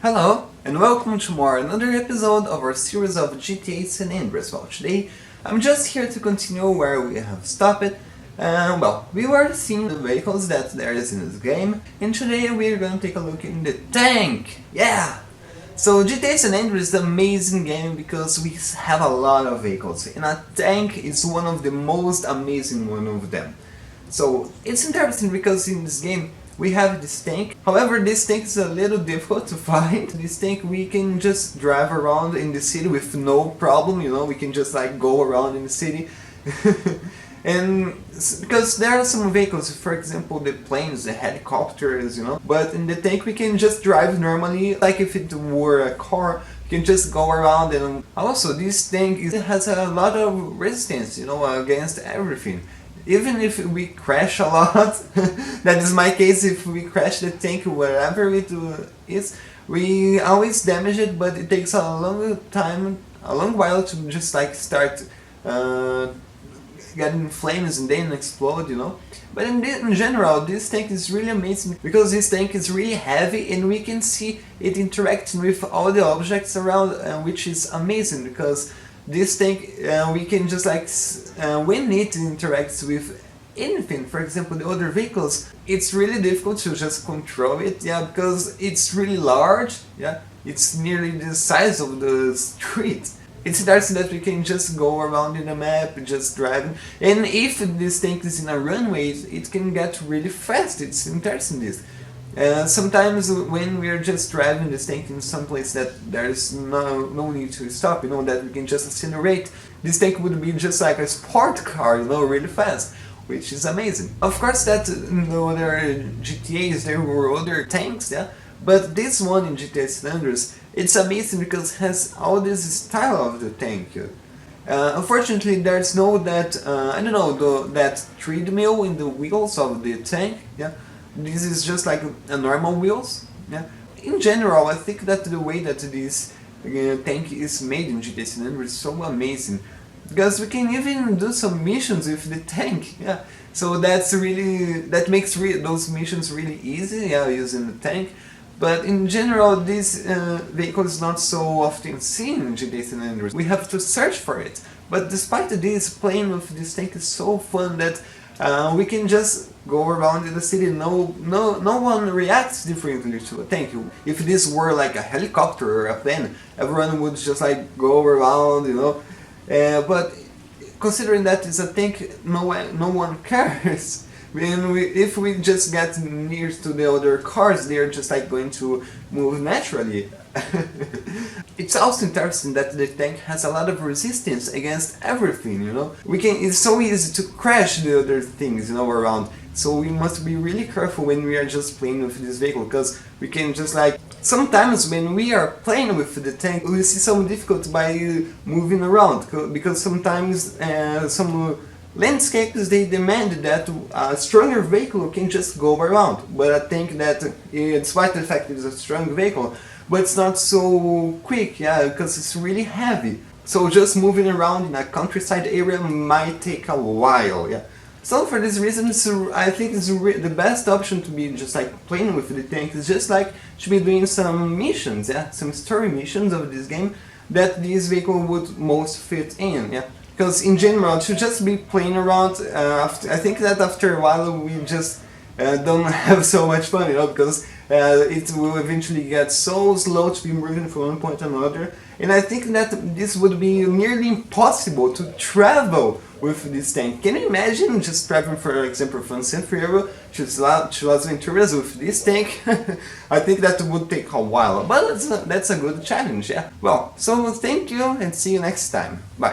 Hello, and welcome to another episode of our series of GTA San Andreas. Well, today I'm just here to continue where we have stopped. We were seeing the vehicles that there is in this game, and today we're gonna take a look in the tank. Yeah! So GTA San Andreas is an amazing game because we have a lot of vehicles, and a tank is one of the most amazing one of them. So it's interesting because in this game we have this tank. However, this tank is a little difficult to find. This tank we can just drive around in the city with no problem, we can just like go around in the city. And because there are some vehicles, for example the planes, the helicopters, but in the tank we can just drive normally, like if it were a car, you can just go around. And also this tank has a lot of resistance, against everything. Even if we crash a lot, that is my case, if we crash the tank, wherever it is, we always damage it, but it takes a long while to just like start getting flames and then explode, But in general, this tank is really amazing because this tank is really heavy and we can see it interacting with all the objects around, which is amazing because this tank, we can just like, when it interacts with anything, for example the other vehicles, it's really difficult to just control it, because it's really large, it's nearly the size of the street. It's interesting that we can just go around in the map, just driving, and if this tank is in a runway, it can get really fast. It's interesting this. Sometimes when we are just driving this tank in some place that there is no need to stop, that we can just accelerate, this tank would be just like a sport car, really fast, which is amazing. Of course that in the other GTAs there were other tanks, but this one in GTA San Andreas, it's amazing because it has all this style of the tank. Unfortunately there's no that, that treadmill in the wheels of the tank, This is just like a normal wheels. In general, I think that the way that this tank is made in GTA San Andreas is so amazing, because we can even do some missions with the tank. So that makes those missions really easy. Using the tank. But in general, this vehicle is not so often seen in GTA San Andreas. We have to search for it. But despite this, playing with this tank is so fun that we can just go around in the city. No one reacts differently to a tank. If this were like a helicopter or a plane, everyone would just like go around, But considering that it's a tank, no one cares. If we just get near to the other cars, they're just like going to move naturally. It's also interesting that the tank has a lot of resistance against everything, It's so easy to crash the other things, around. So we must be really careful when we are just playing with this vehicle, because we can just like, sometimes when we are playing with the tank, we see some difficulty by moving around, because sometimes some landscapes, they demand that a stronger vehicle can just go around, but I think that despite the fact it's a strong vehicle, but it's not so quick, because it's really heavy. So just moving around in a countryside area might take a while, So for this reason, I think it's the best option to be just like playing with the tank is just like to be doing some missions, some story missions of this game that this vehicle would most fit in, Because in general, to just be playing around, I think that after a while we just don't have so much fun, because it will eventually get so slow to be moving from one point to another. And I think that this would be nearly impossible to travel with this tank. Can you imagine just traveling, for example, from San Fierro to Las Venturas with this tank? I think that would take a while, but that's a good challenge, Well, so thank you and see you next time. Bye.